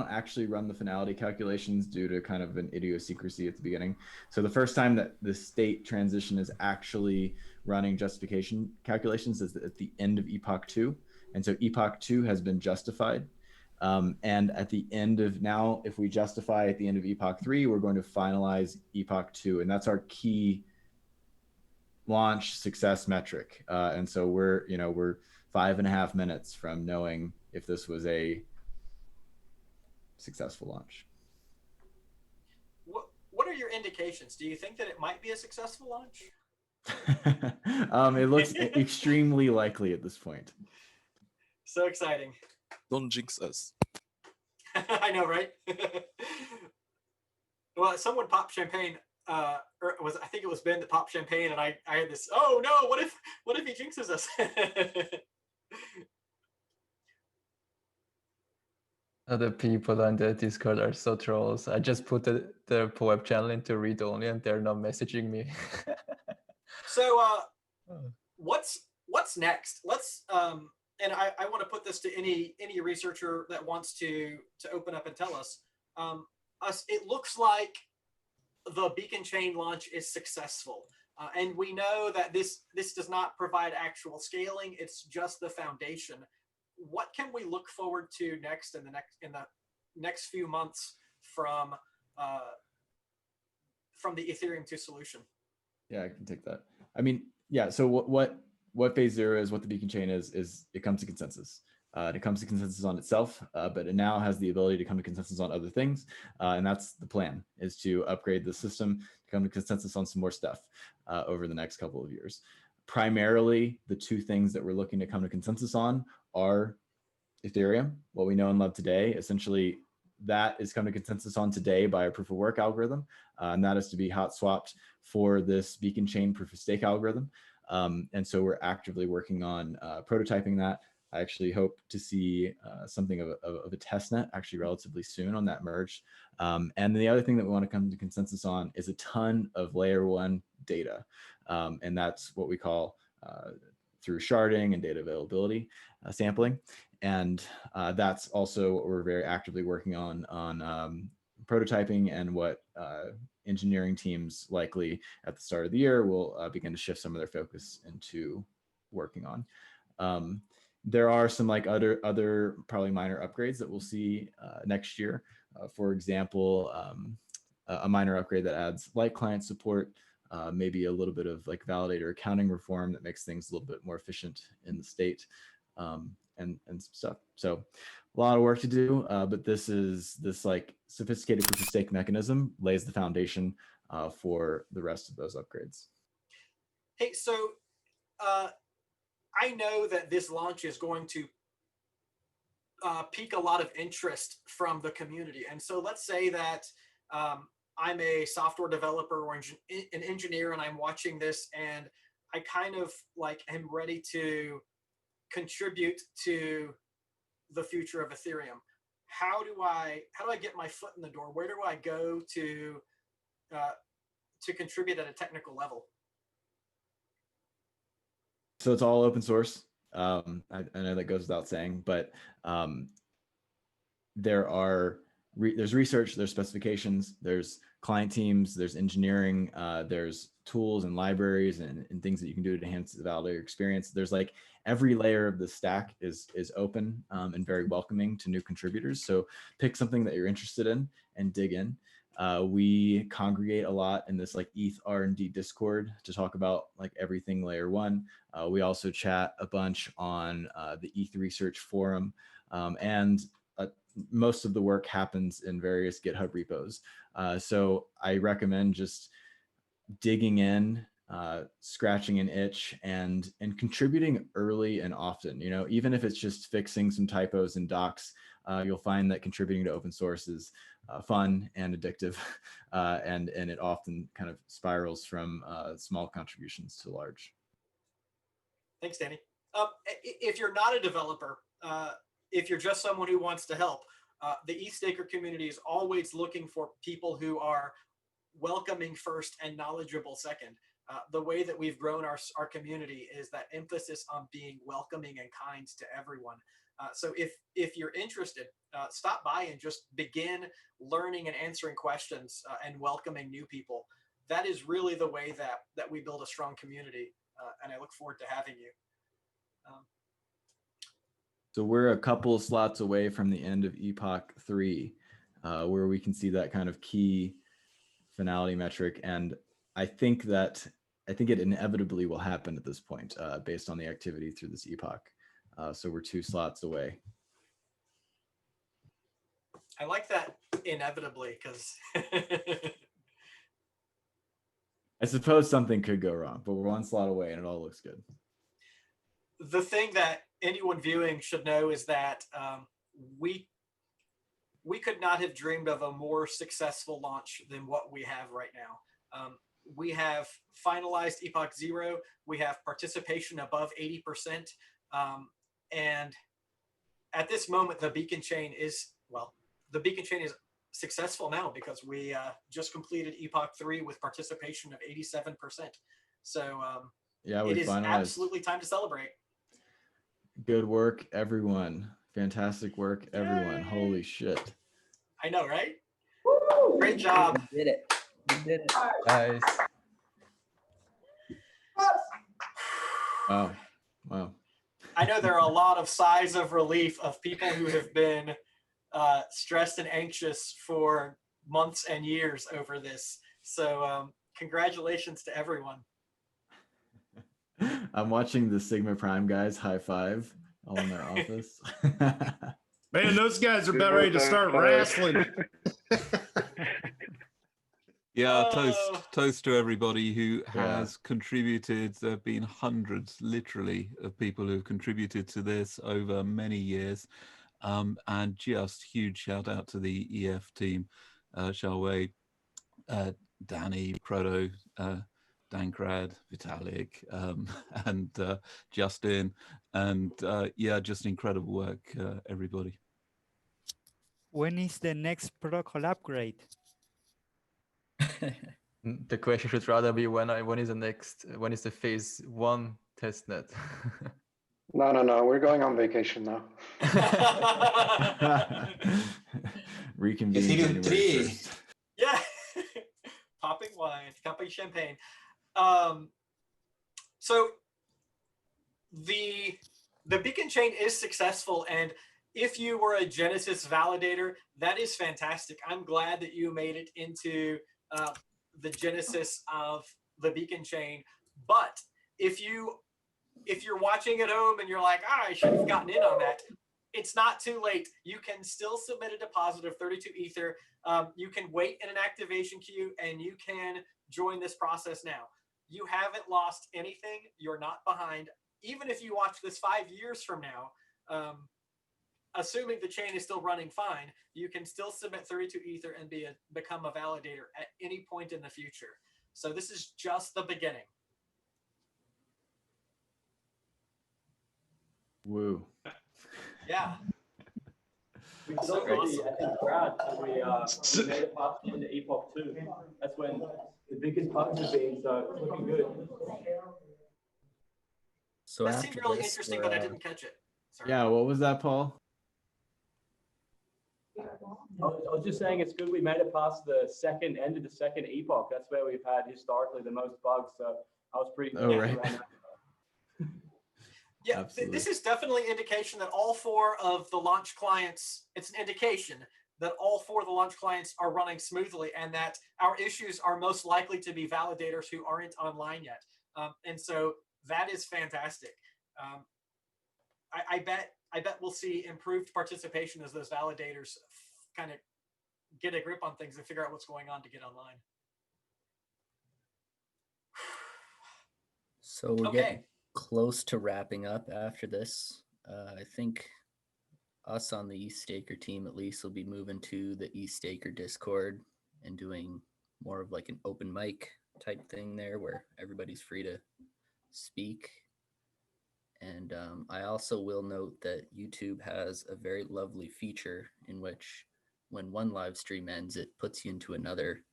actually run the finality calculations due to kind of an idiosyncrasy at the beginning. So the first time that the state transition is actually running justification calculations is at the end of Epoch 2. And so Epoch 2 has been justified. And at the end of now, if we justify at the end of Epoch 3, we're going to finalize Epoch 2. And that's our key launch success metric. And so we're 5.5 minutes from knowing if this was a successful launch. What are your indications? Do you think that it might be a successful launch? It looks extremely likely at this point. So exciting. Don't jinx us. I know, right? Well, someone popped champagne. Or I think it was Ben that popped champagne, and I had this. Oh no! What if he jinxes us? The people on the Discord are so trolls. I just put the POAP channel into read only, and they're now messaging me. So, what's next? Let's and I want to put this to any researcher that wants to open up and tell us. It looks like the Beacon Chain launch is successful, and we know that this does not provide actual scaling. It's just the foundation. What can we look forward to next in the next few months from the Ethereum 2 solution? Yeah, I can take that. I mean, yeah. So what phase 0 is, what the Beacon Chain is it comes to consensus. It comes to consensus on itself, but it now has the ability to come to consensus on other things. And that's the plan, is to upgrade the system to come to consensus on some more stuff over the next couple of years. Primarily, the two things that we're looking to come to consensus on are Ethereum, what we know and love today. Essentially, that is come to consensus on today by a proof of work algorithm, and that is to be hot swapped for this Beacon Chain proof of stake algorithm. And so we're actively working on prototyping that. I actually hope to see something of a testnet actually relatively soon on that merge. And the other thing that we want to come to consensus on is a ton of layer 1 data. And that's what we call through sharding and data availability sampling. And that's also what we're very actively working on prototyping, and what engineering teams likely at the start of the year will begin to shift some of their focus into working on. There are some like other probably minor upgrades that we'll see next year. For example, a minor upgrade that adds light client support, maybe a little bit of like validator accounting reform that makes things a little bit more efficient in the state, and some stuff. So a lot of work to do, but this like sophisticated proof of stake mechanism lays the foundation for the rest of those upgrades. Hey, so I know that this launch is going to pique a lot of interest from the community. And so let's say that I'm a software developer or an engineer, and I'm watching this, and I kind of like am ready to contribute to the future of Ethereum. How do I get my foot in the door? Where do I go to contribute at a technical level? So it's all open source. I know that goes without saying, but there's research, there's specifications, there's client teams, there's engineering, there's tools and libraries and things that you can do to enhance the validator experience. There's like every layer of the stack is open and very welcoming to new contributors. So pick something that you're interested in and dig in. We congregate a lot in this like ETH R&D Discord to talk about like everything layer 1. We also chat a bunch on the ETH research forum, and most of the work happens in various GitHub repos. So I recommend just digging in, scratching an itch, and contributing early and often. You know, even if it's just fixing some typos in docs, you'll find that contributing to open source is fun and addictive, and it often kind of spirals from small contributions to large. Thanks, Danny. If you're not a developer, if you're just someone who wants to help, the ETHStaker community is always looking for people who are welcoming first and knowledgeable second. The way that we've grown our community is that emphasis on being welcoming and kind to everyone. So if you're interested, stop by and just begin learning and answering questions and welcoming new people. That is really the way that we build a strong community, and I look forward to having you. So we're a couple of slots away from the end of Epoch 3, where we can see that kind of key finality metric. And I think it inevitably will happen at this point, based on the activity through this epoch. So we're 2 slots away. I like that inevitably, because I suppose something could go wrong, but we're 1 slot away and it all looks good. the thing that anyone viewing should know is that we could not have dreamed of a more successful launch than what we have right now. We have finalized Epoch 0. We have participation above 80%. And at this moment, the beacon chain is successful now because we just completed Epoch 3 with participation of 87%. So yeah, we it is finalized. Absolutely time to celebrate. Good work, everyone. Fantastic work, everyone. Yay! Holy shit. I know, right? Woo! Great job. We did it. We did it. Nice. Wow. Wow. I know there are a lot of sighs of relief of people who have been stressed and anxious for months and years over this. So congratulations to everyone. I'm watching the Sigma Prime guys high five all in their office. Man, those guys are about ready to start wrestling. Yeah, toast to everybody who has contributed. There have been hundreds, literally, of people who have contributed to this over many years. And just huge shout out to the EF team, Xiaowei, Danny, Proto, Dankrad, Vitalik, and Justin, and yeah, just incredible work, everybody. When is the next protocol upgrade? The question should rather be when is the phase 1 testnet? No. We're going on vacation now. Reconvene Ethereum January 3. 1st. Yeah, popping wine, popping champagne. So the beacon chain is successful, and if you were a Genesis validator, that is fantastic. I'm glad that you made it into the genesis of the beacon chain. But if you're watching at home and you're like, I should have gotten in on that, it's not too late. You can still submit a deposit of 32 Ether. You can wait in an activation queue, and you can join this process now. You haven't lost anything. You're not behind. Even if you watch this 5 years from now, assuming the chain is still running fine, you can still submit 32 Ether and become a validator at any point in the future. So this is just the beginning. Woo. Yeah. We should also be, I think, proud that we made it past into Epoch 2. That's when the biggest bugs have been, so it's looking good. So that seemed really interesting, but I didn't catch it. Sorry. Yeah, what was that, Paul? I was just saying it's good we made it past the end of the second epoch. That's where we've had historically the most bugs. So I was pretty Oh, right. around that. Yeah, this is definitely an indication that all 4 of the launch clients, it's an indication that all 4 of the launch clients are running smoothly, and that our issues are most likely to be validators who aren't online yet. And so that is fantastic. I bet we'll see improved participation as those validators kind of get a grip on things and figure out what's going on to get online. So we're getting close to wrapping up after this. I think us on the ETHStaker team at least will be moving to the ETHStaker Discord and doing more of like an open mic type thing there where everybody's free to speak. And I also will note that YouTube has a very lovely feature in which when one live stream ends, it puts you into another.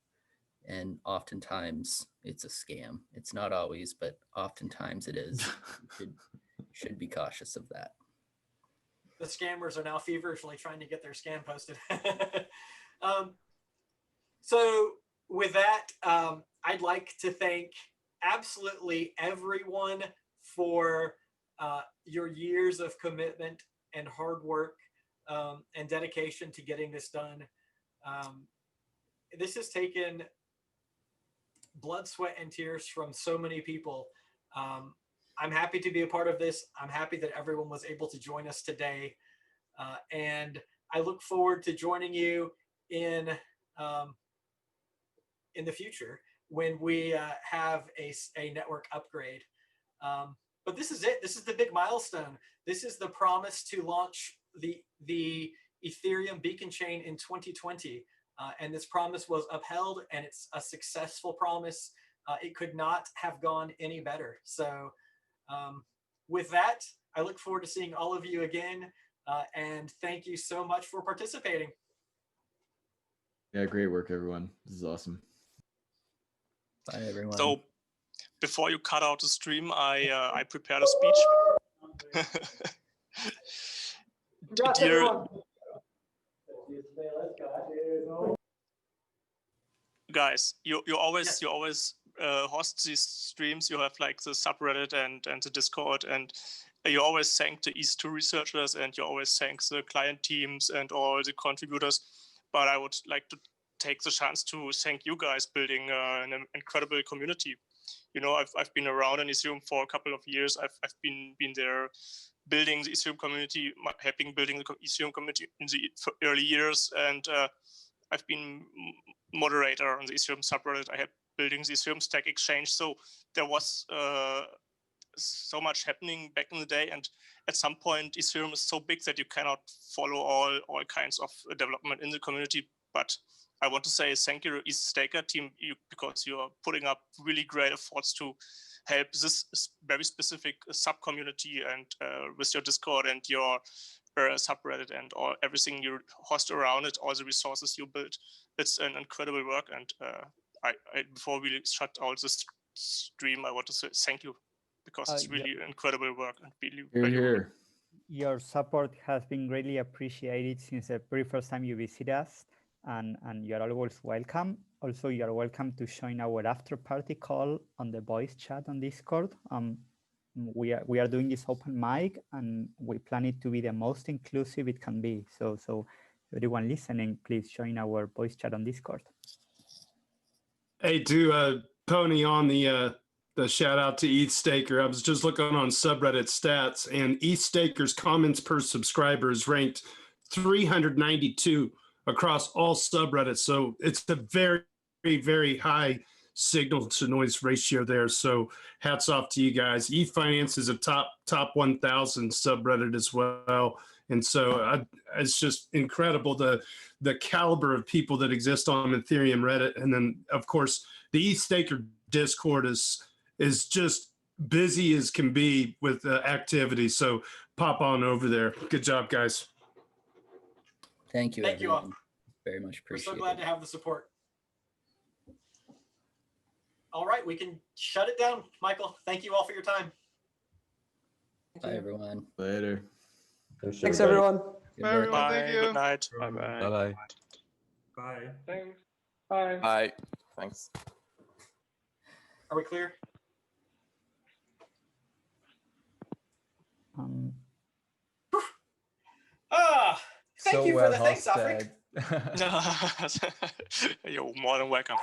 And oftentimes it's a scam. It's not always, but oftentimes it is. You should be cautious of that. The scammers are now feverishly trying to get their scam posted. So with that, I'd like to thank absolutely everyone for your years of commitment and hard work and dedication to getting this done. This has taken blood, sweat, and tears from so many people. I'm happy to be a part of this. I'm happy that everyone was able to join us today. And I look forward to joining you in the future when we have a network upgrade. But this is it. This is the big milestone. This is the promise to launch the Ethereum beacon chain in 2020. And this promise was upheld, and it's a successful promise. It could not have gone any better. So with that, I look forward to seeing all of you again. And thank you so much for participating. Yeah, great work, everyone. This is awesome. Bye, everyone. So before you cut out the stream, I prepared a speech. Dear guys, you always host these streams. You have like the subreddit and the Discord, and you always thank the ETH2 researchers, and you always thank the client teams and all the contributors. But I would like to take the chance to thank you guys building an incredible community. You know, I've been around in Ethereum for a couple of years. I've been there building the Ethereum community, helping building the Ethereum community in the early years, and I've been moderator on the Ethereum subreddit. I had building the Ethereum Stack Exchange. So there was so much happening back in the day, and at some point Ethereum is so big that you cannot follow all kinds of development in the community. But I want to say thank you to ETHStaker team because you are putting up really great efforts to help this very specific sub-community and with your Discord and your subreddit and everything you host around it, all the resources you build. It's an incredible work. And before we shut out this stream, I want to say thank you because it's really incredible work and really valuable. Your support has been greatly appreciated since the very first time you visit us, and you're always welcome. Also, you're welcome to join our after party call on the voice chat on Discord. We are doing this open mic, and we plan it to be the most inclusive it can be. So everyone listening, please join our voice chat on Discord. Hey, to Pony on the shout out to ETHStaker. I was just looking on subreddit stats, and ETHStaker's comments per subscriber is ranked 392 across all subreddits. So it's a very, very high signal to noise ratio there. So hats off to you guys. ETH is a top 1,000 subreddit as well. And so it's just incredible the caliber of people that exist on Ethereum Reddit. And then of course the ETHStaker Discord is just busy as can be with activity. So pop on over there. Good job, guys. Thank you, Thank you all. Very much We're so appreciated. glad to have the support. All right, we can shut it down. Michael, thank you all for your time. Bye, everyone. Later. Thanks, everyone. Good work. Bye. Thank you. Good night. Bye-bye. Bye-bye. Bye. Thanks. Bye. Bye. Thanks. Are we clear? Thank So you for well the thanks, Afrik. hosted. You're more than welcome.